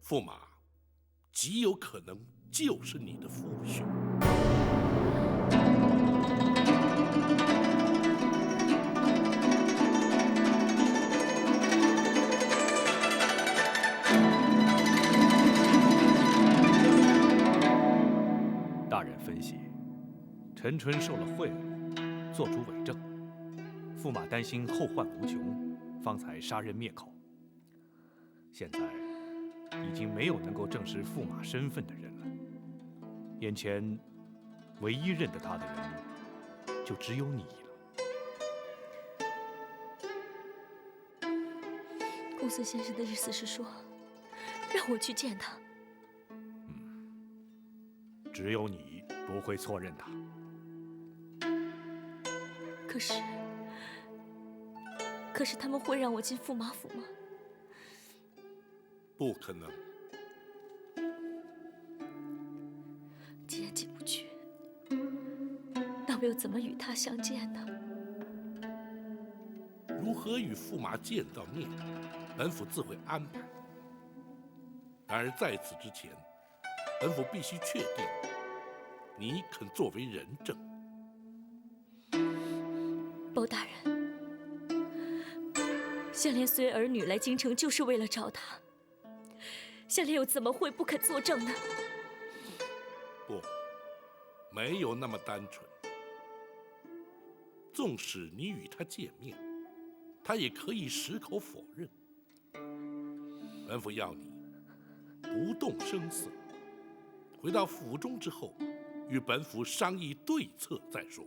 驸马极有可能就是你的父兄。大人分析，陈春受了贿赂，做出伪证，驸马担心后患无穷，方才杀人灭口。现在已经没有能够证实驸马身份的人了，眼前唯一认得他的人，就只有你了。公孙先生的意思是说，让我去见他。只有你不会错认他。可是他们会让我进驸马府吗？不可能。既然进不去，那我又怎么与他相见呢？如何与驸马见到面，本府自会安排。然而在此之前，本府必须确定你肯作为人证。包大人，香莲随儿女来京城就是为了找他，香莲又怎么会不肯作证呢？不，没有那么单纯。纵使你与他见面，他也可以矢口否认。本府要你不动声色，回到府中之后，与本府商议对策再说。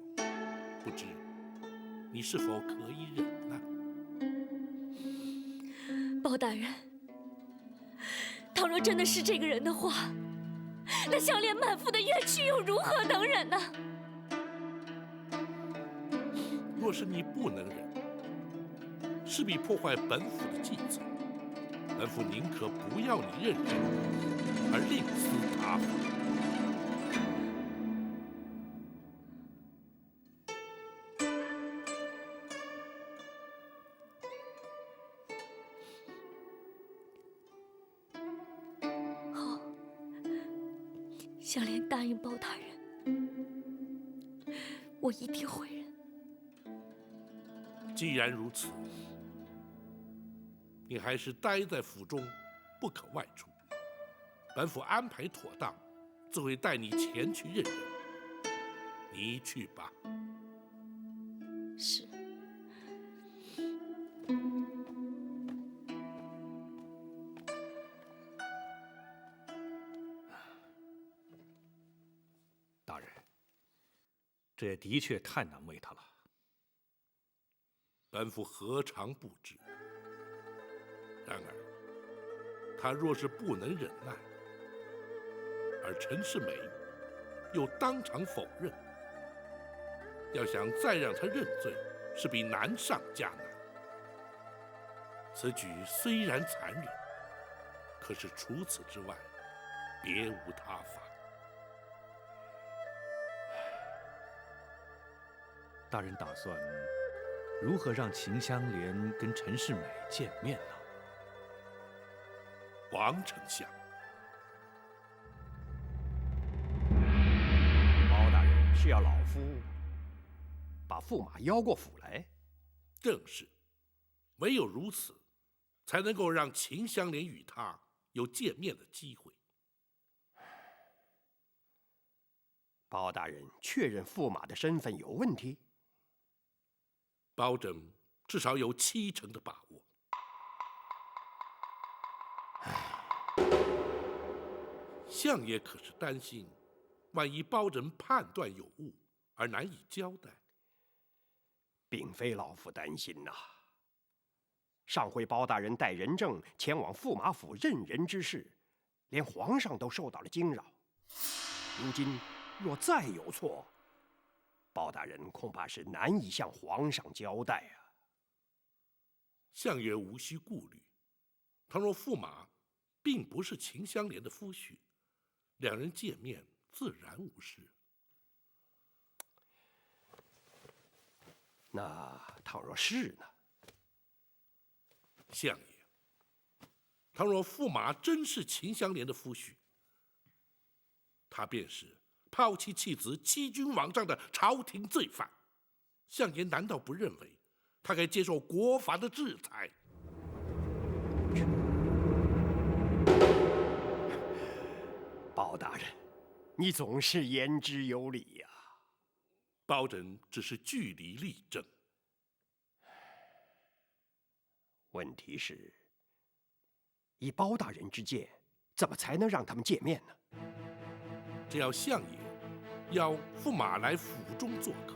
不知你是否可以忍耐？包大人，倘若真的是这个人的话，那香莲满腹的冤屈又如何能忍呢？若是你不能忍，势必破坏本府的计策。本府宁可不要你认真，而另思他法。好，香莲答应包大人，我一定会忍。既然如此，你还是待在府中，不可外出。本府安排妥当，自会带你前去认人。你去吧。是。大人，这也的确太难为他了。本府何尝不知？然而，他若是不能忍耐，而陈世美又当场否认，要想再让他认罪，势必难上加难。此举虽然残忍，可是除此之外，别无他法。大人打算如何让秦香莲跟陈世美见面呢？王丞相，包大人是要老夫把驸马邀过府来？正是，唯有如此，才能够让秦香莲与他有见面的机会。包大人确认驸马的身份有问题？包拯至少有70%的把握。相爷可是担心，万一包拯判断有误而难以交代。并非老夫担心呐。上回包大人带人证前往驸马府认人之事，连皇上都受到了惊扰。如今若再有错，包大人恐怕是难以向皇上交代啊。相爷无需顾虑，倘若驸马并不是秦香莲的夫婿，两人见面自然无事。那倘若是呢？相爷，倘若驸马真是秦香莲的夫婿，他便是抛弃妻子、欺君罔上的朝廷罪犯。相爷难道不认为他该接受国法的制裁？包大人，你总是言之有理呀。包拯只是据理力争。问题是，以包大人之见，怎么才能让他们见面呢？只要相爷要驸马来府中做客，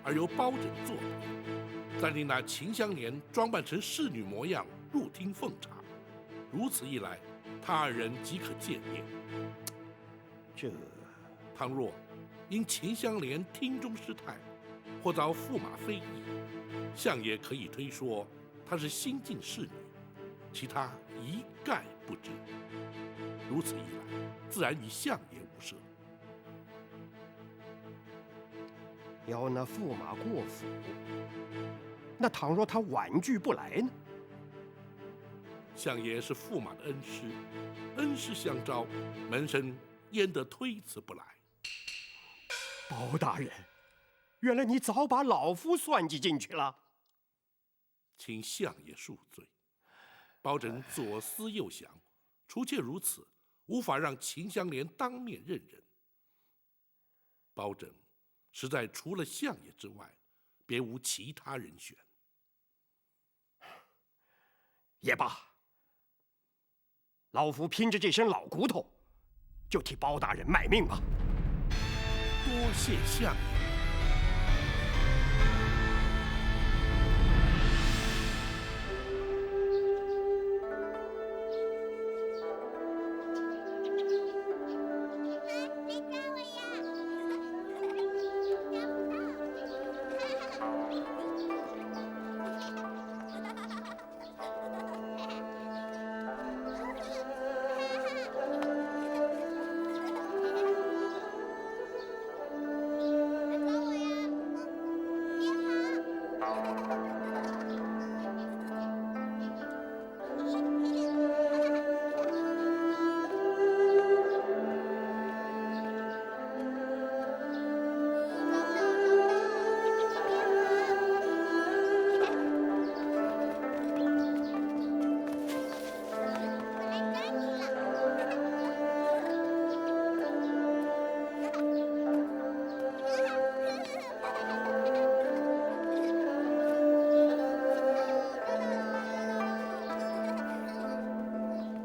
而由包拯作陪，再令那秦香莲装扮成侍女模样入厅奉茶，如此一来，他二人即可见面。这倘若因秦香莲厅中失态，或遭驸马非议，相爷可以推说她是新晋侍女，其他一概不知。如此一来，自然与相爷无涉。要那驸马过府，那倘若他婉拒不来呢？相爷是驸马的恩师，恩师相招，门生焉得推辞不来？包大人，原来你早把老夫算计进去了。请相爷恕罪。包拯左思右想，除却如此，无法让秦香莲当面认人。包拯实在除了相爷之外，别无其他人选。也罢，老夫拼着这身老骨头，就替包大人卖命吧。多谢相爷。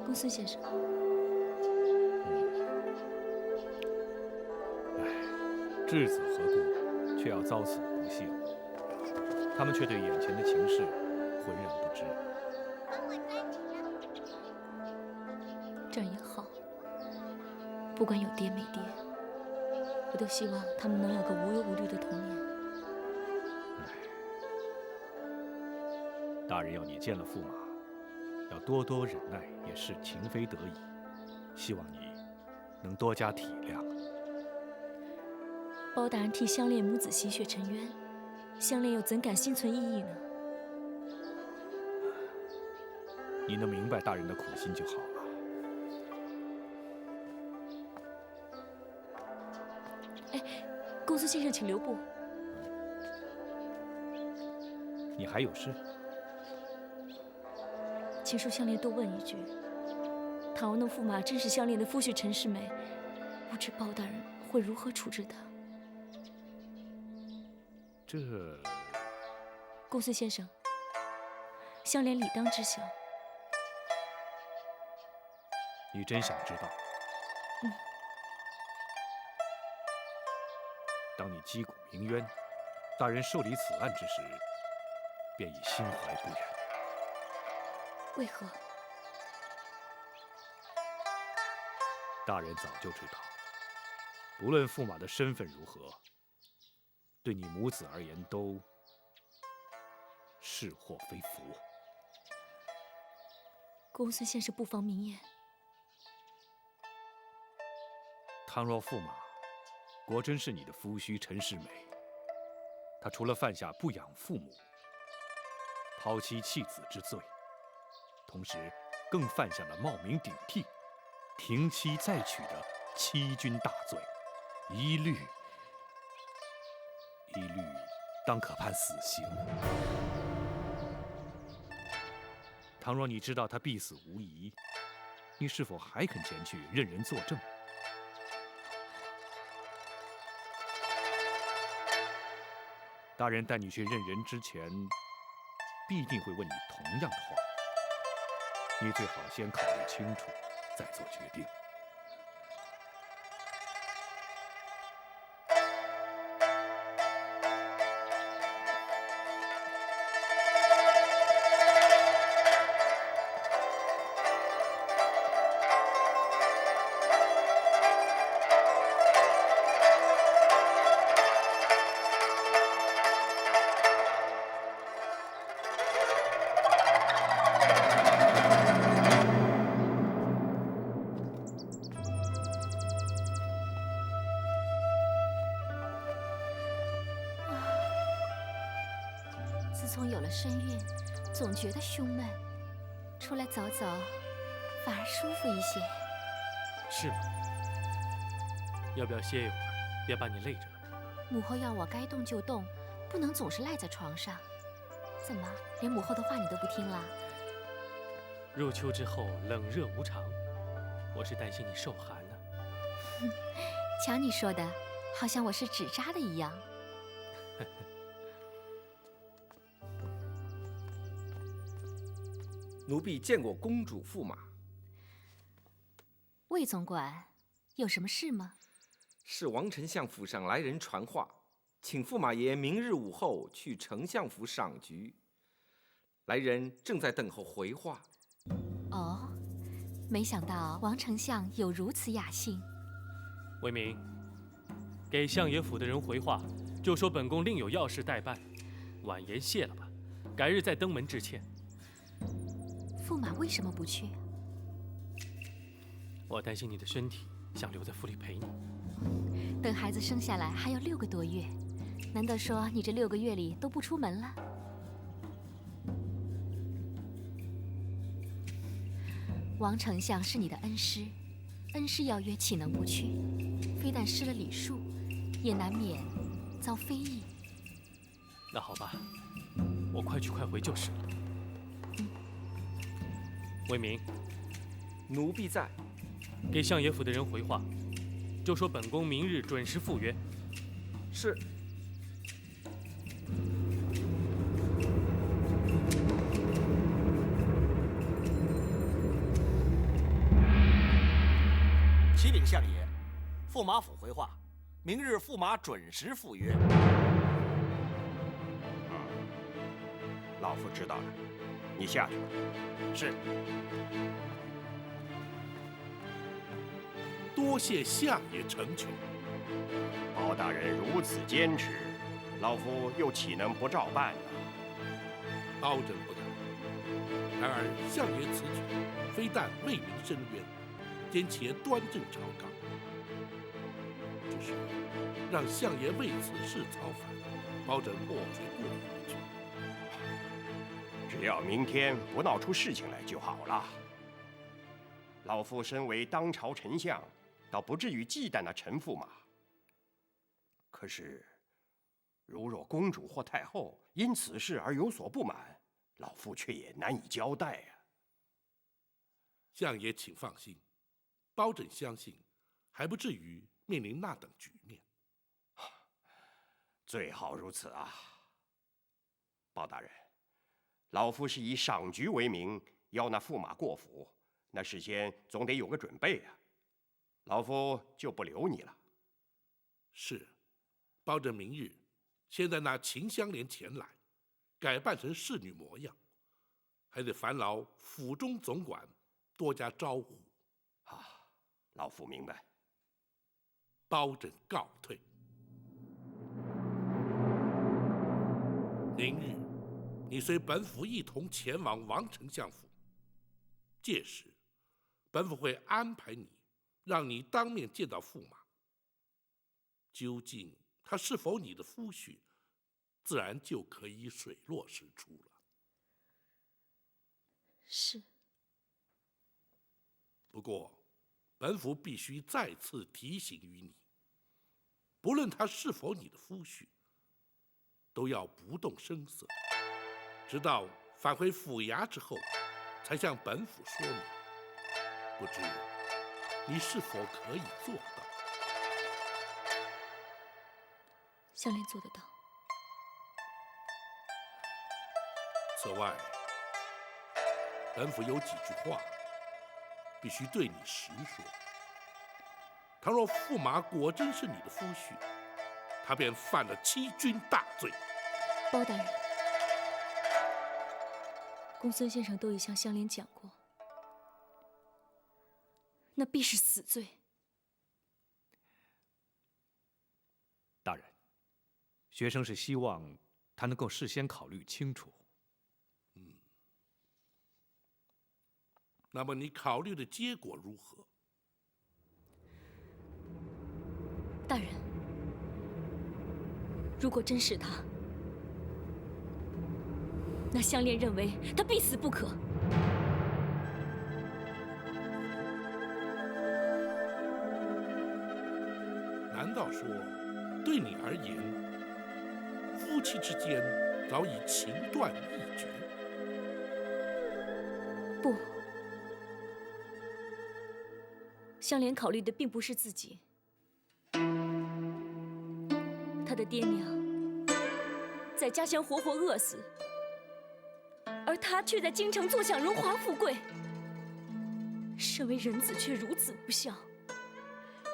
公孙先生，质子何故却要遭此不幸？他们却对眼前的情势浑然不知。这样也好，不管有爹没爹，我都希望他们能有个无忧无虑的童年。大人要你见了驸马，要多多忍耐，也是情非得已。希望你能多加体谅。包大人替香莲母子洗雪沉冤，香莲又怎敢心存异议呢？你能明白大人的苦心就好了。哎，公孙先生，请留步。你还有事？请恕香莲多问一句：倘若那驸马真是香莲的夫婿陈世美，不知包大人会如何处置他？这……公孙先生，香莲理当知晓。你真想知道？嗯。当你击鼓鸣冤，大人受理此案之时，便已心怀不忍。为何？大人早就知道，不论驸马的身份如何，对你母子而言都是祸非福。公孙先生不妨明言。倘若驸马果真是你的夫婿陈世美，他除了犯下不养父母、抛妻弃子之罪，同时更犯下了冒名顶替、停妻再娶的欺君大罪，一律当可判死刑。倘若你知道他必死无疑，你是否还肯前去任人作证？大人带你去认人之前，必定会问你同样的话。你最好先考虑清楚，再做决定。自从有了身孕，总觉得胸闷，出来走走，反而舒服一些。是吗？要不要歇一会儿？别把你累着了。母后要我该动就动，不能总是赖在床上。怎么，连母后的话你都不听了？入秋之后冷热无常，我是担心你受寒呢。瞧你说的，好像我是纸扎的一样。奴婢见过公主驸马，魏总管，有什么事吗？是王丞相府上来人传话，请驸马爷明日午后去丞相府赏菊。来人正在等候回话。哦，没想到王丞相有如此雅兴。魏明，给相爷府的人回话，就说本宫另有要事待办，婉言谢了吧，改日再登门致歉。驸马为什么不去？我担心你的身体，想留在府里陪你。等孩子生下来还要6个多月，难道说你这6个月里都不出门了？王丞相是你的恩师，恩师邀约岂能不去？非但失了礼数，也难免遭非议。那好吧，我快去快回就是了。魏明，奴婢在。给相爷府的人回话，就说本宫明日准时赴约。是。启禀相爷，驸马府回话，明日驸马准时赴约。老夫知道了，你下去吧。是。多谢相爷成全。包大人如此坚持，老夫又岂能不照办呢？包拯不敢。然而相爷此举，非但为民伸冤，兼且端正朝纲，只是让相爷为此事操烦，包拯绝过意不去。只要明天不闹出事情来就好了。老夫身为当朝丞相，倒不至于忌惮那陈驸马。可是，如若公主或太后因此事而有所不满，老夫却也难以交代啊。相爷请放心，包拯相信，还不至于面临那等局面。最好如此啊。包大人，老夫是以赏菊为名邀那驸马过府，那事先总得有个准备啊。老夫就不留你了。是，包拯明日先带那秦香莲前来，改扮成侍女模样，还得烦劳府中总管多加招呼。啊，老夫明白。包拯告退。明日，你随本府一同前往王丞相府，届时，本府会安排你，让你当面见到驸马。究竟他是否你的夫婿，自然就可以水落石出了。是。不过，本府必须再次提醒于你，不论他是否你的夫婿，都要不动声色，直到返回府衙之后，才向本府说明。不知你是否可以做到？项链做得到。此外，本府有几句话必须对你实说。倘若驸马果真是你的夫婿，他便犯了欺君大罪。包大人，公孙先生都已向香莲讲过，那必是死罪。大人，学生是希望他能够事先考虑清楚。那么你考虑的结果如何？大人，如果真是他，那香莲认为他必死不可。难道说，对你而言，夫妻之间早已情断意绝？不，香莲考虑的并不是自己，他的爹娘在家乡活活饿死，而他却在京城坐享荣华富贵。身为人子却如此不孝，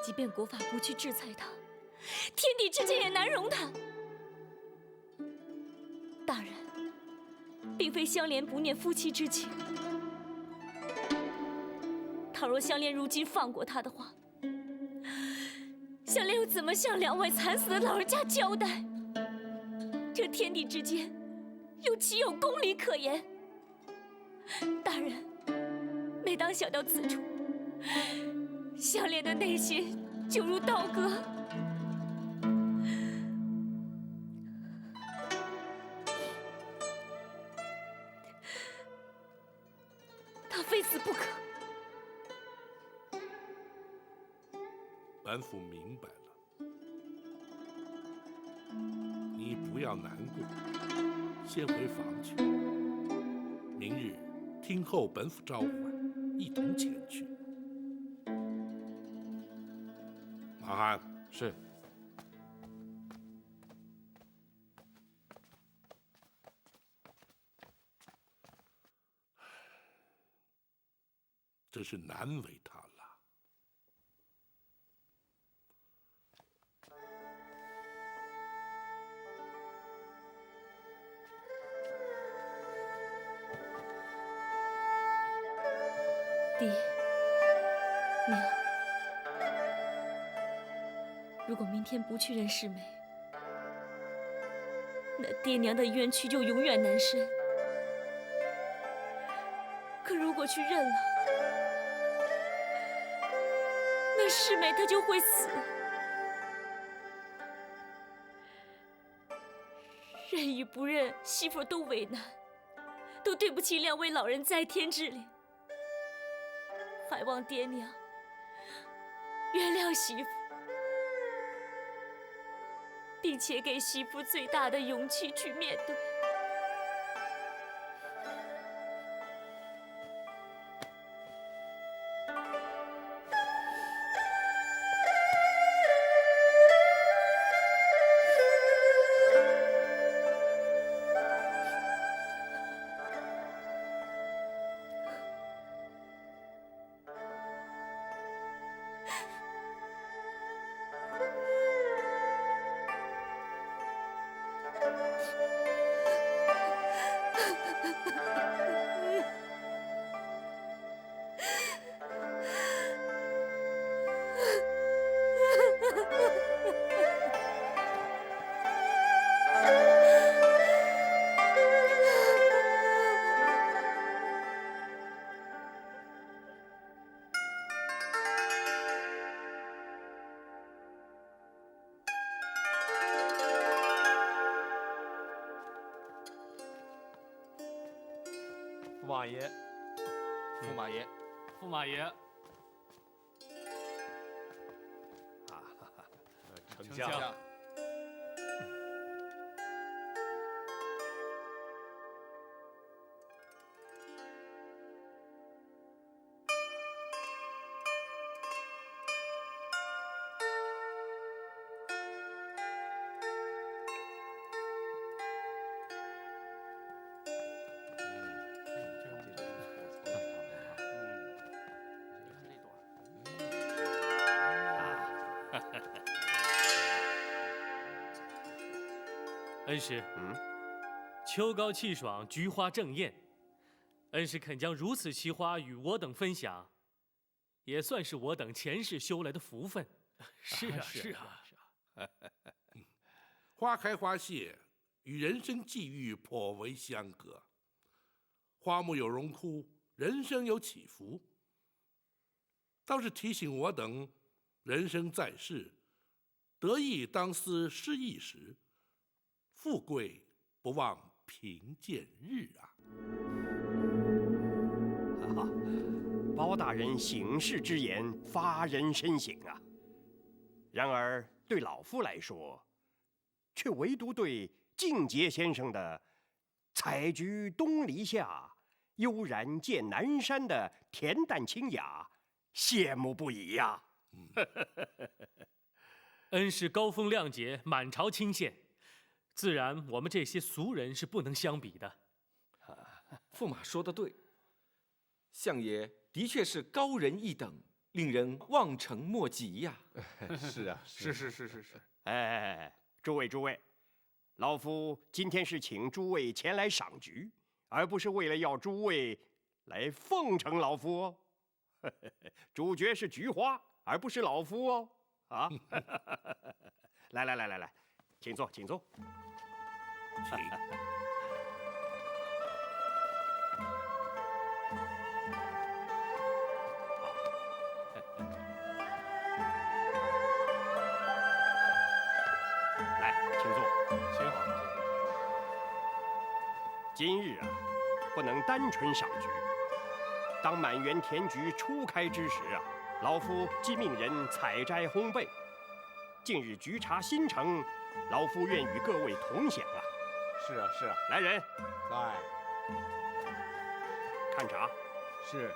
即便国法不去制裁他，天地之间也难容他。大人，并非香莲不念夫妻之情。倘若香莲如今放过他的话，香莲又怎么向两位惨死的老人家交代？这天地之间，又岂有公理可言？大人，每当想到此处，香莲的内心就如刀割。他非死不可。本府明白了，你不要难过，先回房去。明日听候本府召唤，一同前去。马汉，是。真是难为他了。爹娘，如果明天不去认世美，那爹娘的冤屈就永远难伸。可如果去认了，那世美她就会死。认与不认，媳妇都为难，都对不起两位老人在天之灵。还望爹娘原谅媳妇，并且给媳妇最大的勇气去面对。驸马爷，驸马爷，驸马爷，丞相。恩师，秋高气爽，菊花正艳。恩师肯将如此奇花与我等分享，也算是我等前世修来的福分。是啊，是啊。花开花谢，与人生际遇颇为相隔。花木有荣枯，人生有起伏，倒是提醒我等，人生在世，得意当思失意时，富贵不忘贫贱日啊！哈哈，包大人醒世之言发人深省啊。然而对老夫来说，却唯独对静节先生的“采菊东篱下，悠然见南山”的恬淡清雅羡慕不已呀。恩师高风亮节，满朝倾羡，自然我们这些俗人是不能相比的。驸马说得对，相爷的确是高人一等，令人望尘莫及呀。是啊，是。哎，诸位，老夫今天是请诸位前来赏菊，而不是为了要诸位来奉承老夫哦。主角是菊花，而不是老夫哦。啊，来，请坐。请。来，请坐。行。今日啊，不能单纯赏菊。当满园田菊初开之时啊，老夫即命人采摘烘焙。近日菊茶新成，老夫愿与各位同享啊。是啊。来人，在。看茶。是。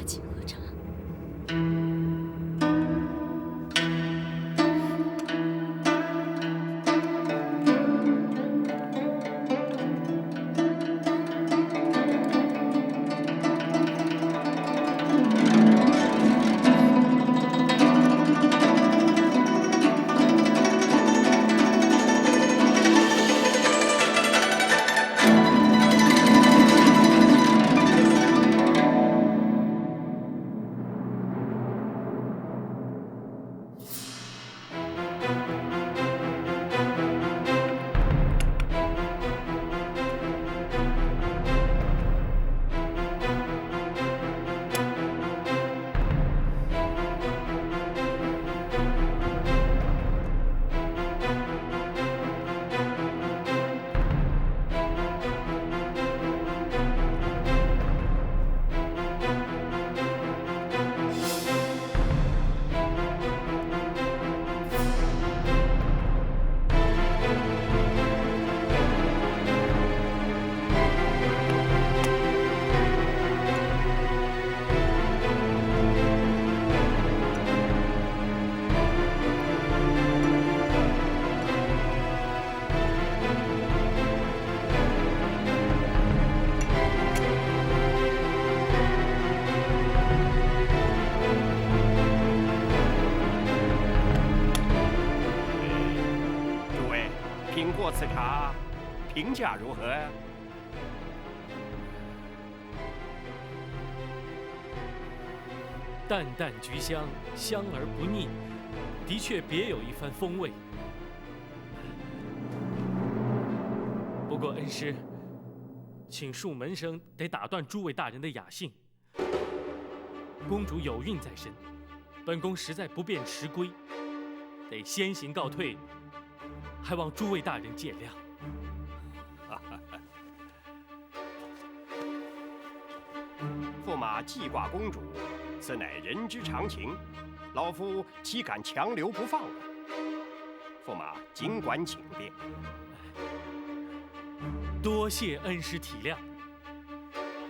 请喝茶。此茶评价如何呀？淡淡菊香，香而不腻，的确别有一番风味。不过恩师，请恕门生得打断诸位大人的雅兴。公主有孕在身，本宫实在不便迟归，得先行告退，还望诸位大人见谅。驸马记挂公主，此乃人之常情，老夫岂敢强留不放啊？驸马尽管请便。多谢恩师体谅，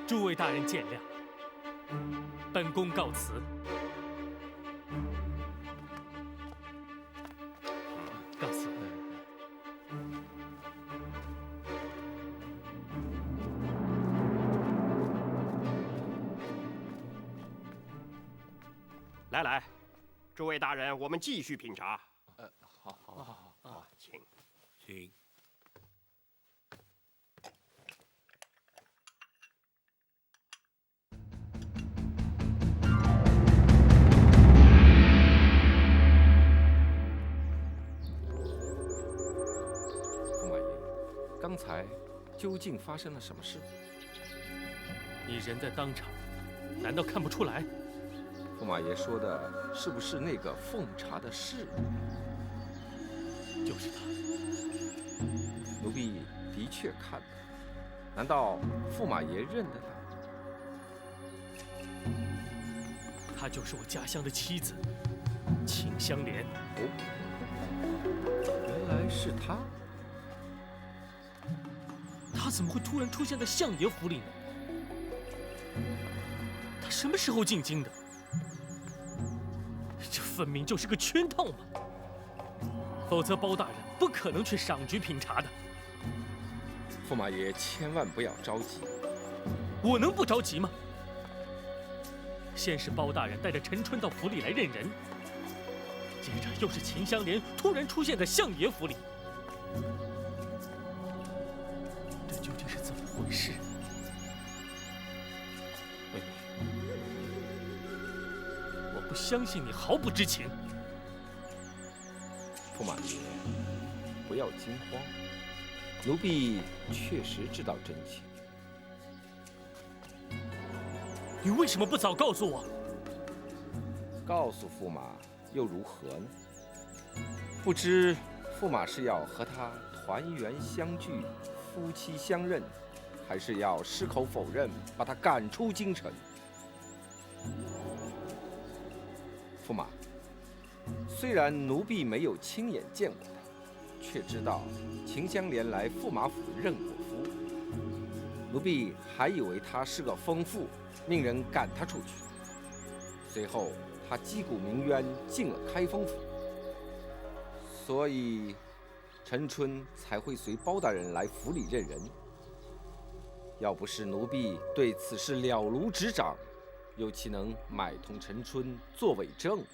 诸位大人见谅，本宫告辞。告辞。来来，诸位大人，我们继续品茶。好，请。请。驸马爷，刚才究竟发生了什么事？你人在当场，难道看不出来？驸马爷说的是不是那个奉茶的侍？就是他。奴婢的确看了，难道驸马爷认得他？她就是我家乡的妻子，秦香莲。哦，原来是他。他怎么会突然出现在相爷府里呢？他什么时候进京的？这分明就是个圈套嘛！否则包大人不可能去赏菊品茶的。驸马爷千万不要着急。我能不着急吗？先是包大人带着陈春到府里来认人，接着又是秦香莲突然出现在相爷府里，这究竟是怎么回事？妹妹，我不相信你毫不知情。驸马爷，不要惊慌，奴婢确实知道真情。你为什么不早告诉我？告诉驸马又如何呢？不知驸马是要和他团圆相聚、夫妻相认，还是要矢口否认，把他赶出京城？驸马，虽然奴婢没有亲眼见过他，却知道秦香莲来驸马府认过夫。奴婢还以为他是个疯妇，命人赶他出去。随后他击鼓鸣冤，进了开封府，所以陈春才会随包大人来府里认人。要不是奴婢对此事了如指掌，又岂能买通陈春做伪证？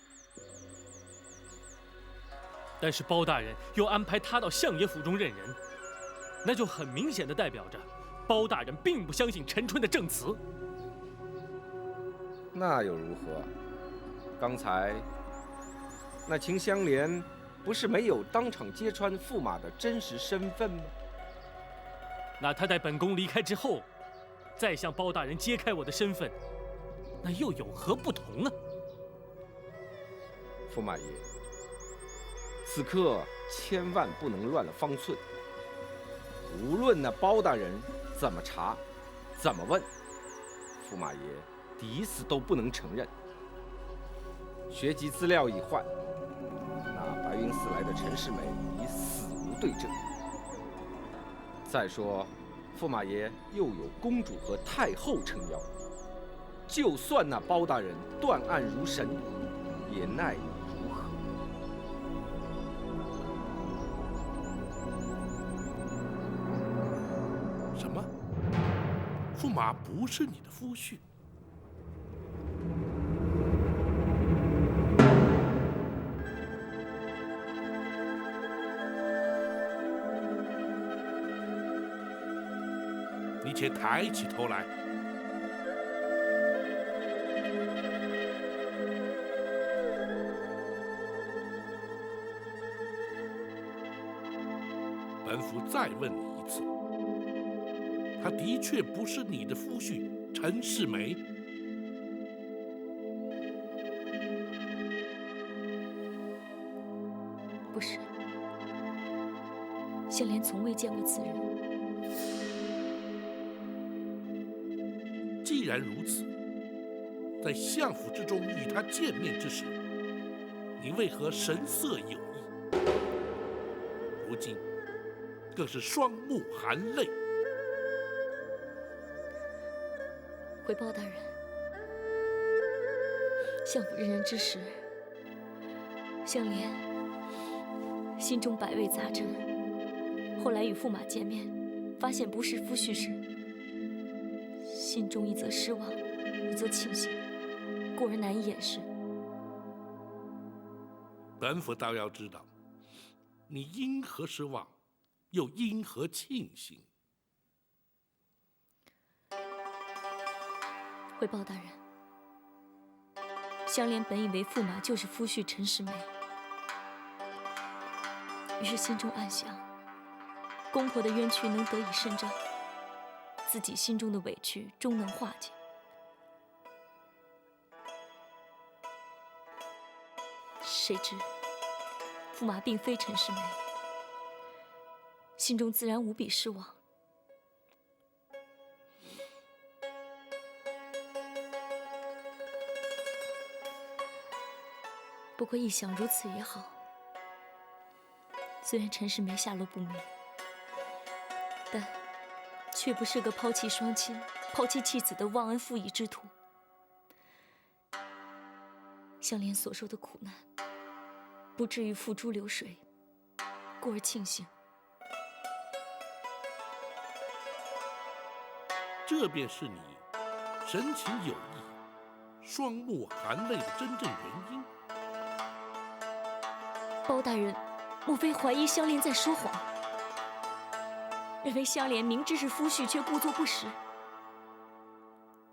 但是包大人又安排他到相爷府中认人，那就很明显的代表着包大人并不相信陈春的证词。那又如何？刚才那秦香莲不是没有当场揭穿驸马的真实身份吗？那他待本宫离开之后，再向包大人揭开我的身份，那又有何不同呢？驸马爷，此刻千万不能乱了方寸。无论那包大人怎么查，怎么问，驸马爷抵死都不能承认。学籍资料已换，那白云寺来的陈世美已死无对证。再说，驸马爷又有公主和太后撑腰，就算那包大人断案如神，也奈你如何？什么？驸马不是你的夫婿？且抬起头来。本府再问你一次，他的确不是你的夫婿陈世美？不是，香莲从未见过此人。既然如此，在相府之中与他见面之时，你为何神色有异？如今更是双目含泪。回报大人，相府认人之时，香莲心中百味杂陈。后来与驸马见面，发现不是夫婿时，心中一则失望，一则庆幸，故而难以掩饰。本府倒要知道，你因何失望，又因何庆幸？回报大人，香莲本以为驸马就是夫婿陈世美，于是心中暗想，公婆的冤屈能得以伸张，自己心中的委屈终能化解。谁知驸马并非陈世美，心中自然无比失望。不过一想，如此也好。虽然陈世美下落不明，但却不是个抛弃双亲、抛弃妻子的忘恩负义之徒。香莲所受的苦难，不至于付诸流水，故而庆幸。这便是你神情有异、双目含泪的真正原因。包大人，莫非怀疑香莲在说谎？认为香莲明知是夫婿，却故作不识？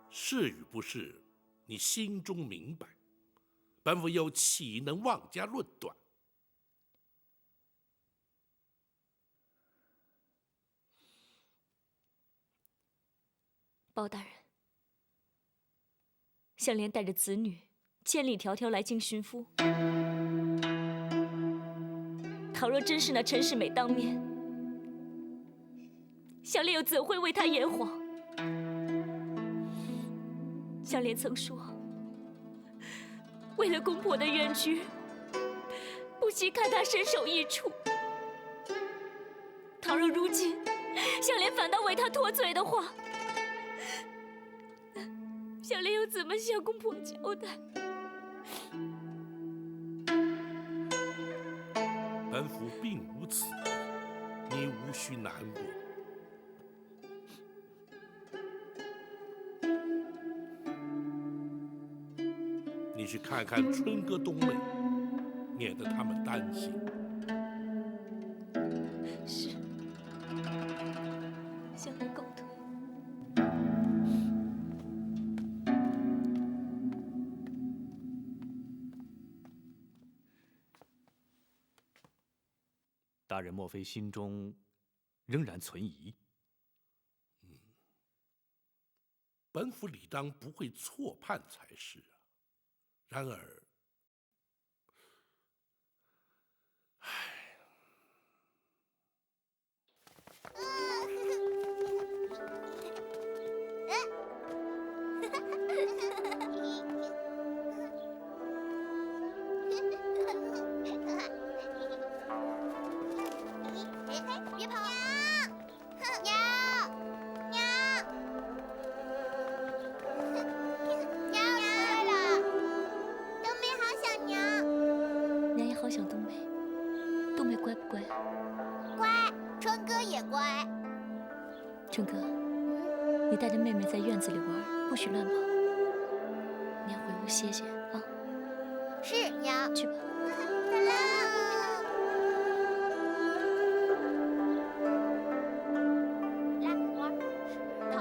是与不是，你心中明白。本府又岂能妄加论断？包大人，香莲带着子女千里迢迢来京寻夫。倘若真是那陈世美当面，香莲又怎会为他言谎？香莲曾说，为了公婆的冤屈，不惜看他身首异处。倘若如今香莲反倒为他脱罪的话，香莲又怎么向公婆交代？本府并无此意，你无需难过。你去看看春哥东妹，免得他们担心。是，香莲告退。大人莫非心中仍然存疑？本府理当不会错判才是啊。然而，别跑！娘，娘回来了。冬梅好想娘。娘也好想冬梅。冬梅乖不乖？乖，春哥也乖。春哥，你带着妹妹在院子里玩，不许乱跑。娘回屋歇歇啊。是娘。去吧。走了。来玩石头。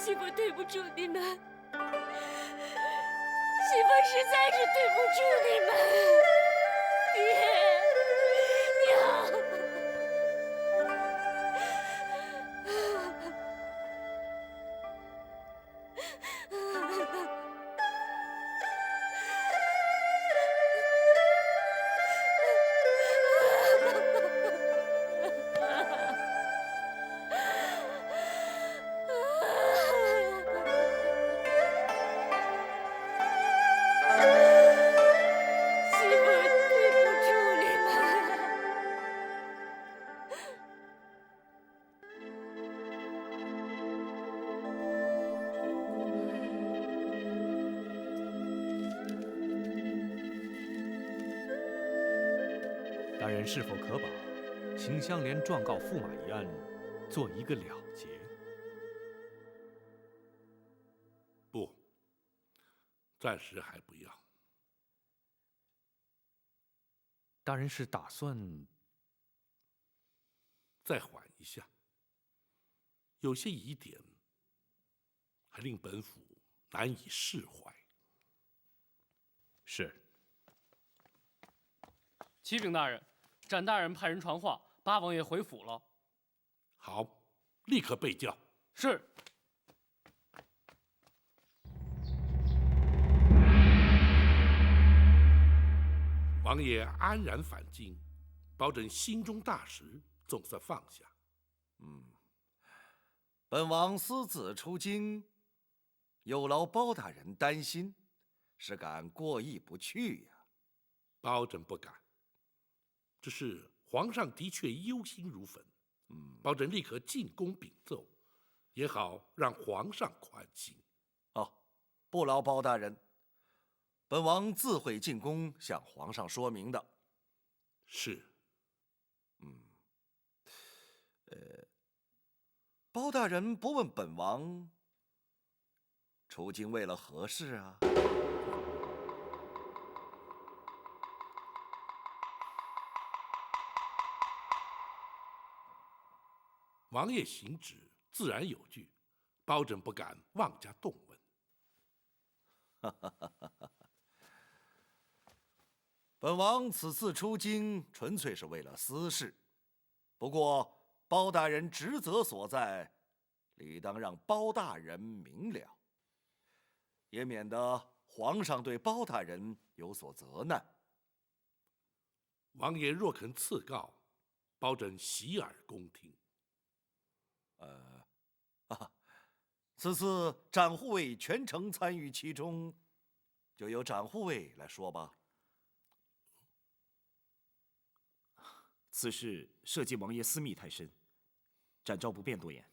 媳妇对不住你们，媳妇实在是对不住你们，爹娘。大人是否可把秦香莲状告驸马一案做一个了结？不，暂时还不要。大人是打算再缓一下，有些疑点还令本府难以释怀。是。启禀大人，展大人派人传话，八王爷回府了。好，立刻备轿。是。王爷安然返京，保证心中大石总算放下。本王私自出京，有劳包大人担心，实感过意不去呀。包拯不敢，只是皇上的确忧心如焚。包拯立刻进宫禀奏，也好让皇上宽心。哦，不劳包大人，本王自会进宫向皇上说明的。是。包大人不问本王，出京为了何事啊？王爷行旨自然有据，包拯不敢妄加动问。本王此次出京纯粹是为了私事，不过包大人职责所在，理当让包大人明了，也免得皇上对包大人有所责难。王爷若肯赐告，包拯洗耳恭听。此次展护卫全程参与其中，就由展护卫来说吧。此事涉及王爷私密太深，展昭不便多言。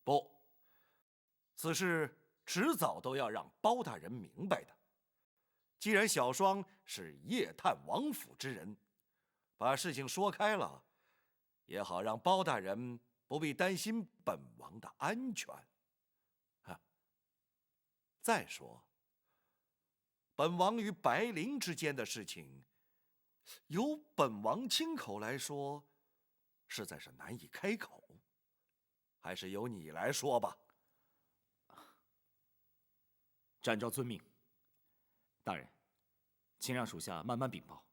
不，此事迟早都要让包大人明白的。既然小双是夜探王府之人，把事情说开了，也好让包大人不必担心本王的安全。再说，本王与白灵之间的事情，由本王亲口来说，实在是难以开口。还是由你来说吧。展昭遵命。大人，请让属下慢慢禀报。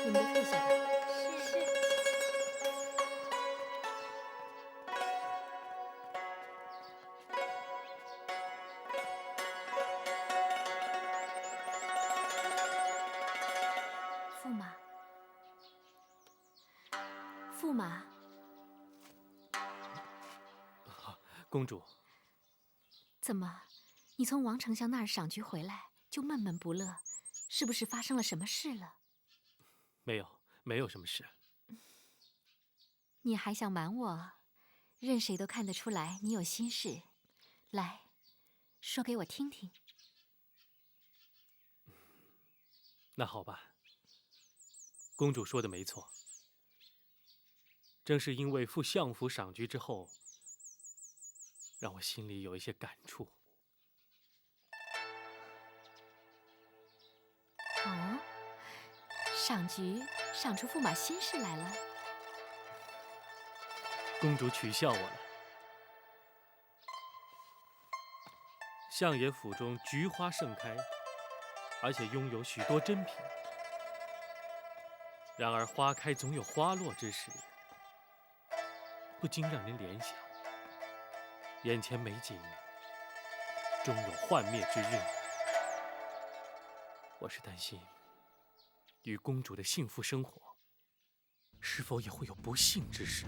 你们退下吧。是。驸马，驸马，公主，怎么，你从王丞相那儿赏菊回来就闷闷不乐？是不是发生了什么事了？没有什么事。你还想瞒我？任谁都看得出来你有心事。来，说给我听听。那好吧，公主说的没错。正是因为赴相府赏菊之后，让我心里有一些感触。哦，赏菊赏出驸马心事来了。公主取笑我了。相爷府中菊花盛开，而且拥有许多珍品。然而花开总有花落之时，不禁让人联想，眼前美景终有幻灭之日。我是担心，与公主的幸福生活，是否也会有不幸之时？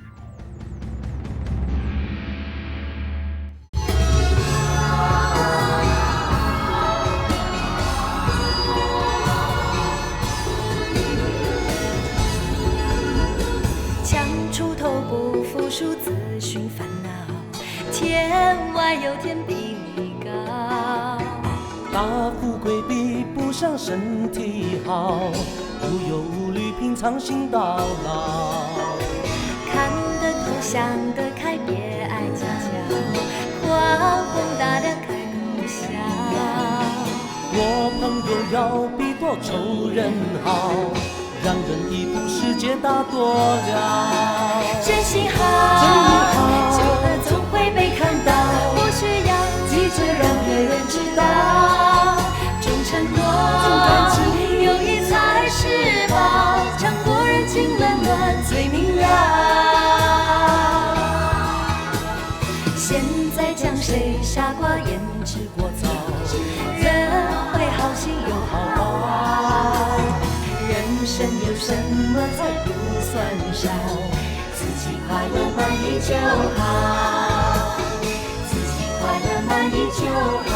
强出头不服输，自寻烦恼。天外有天比你高。大富贵比不上身体好，无忧无虑品尝心到老。看得透想得开，别爱计较，宽宏大量开口笑。多朋友要比多仇人好，让人一步世界大多了。真心好，久了总会被看到，不需要急着让别人知道。忠诚多，友谊才是宝，强过人情冷暖最明了。现在讲谁傻瓜言之过早，人会好心有好报。人生有什么才不算少？自己快乐满意就好，自己快乐满意就好。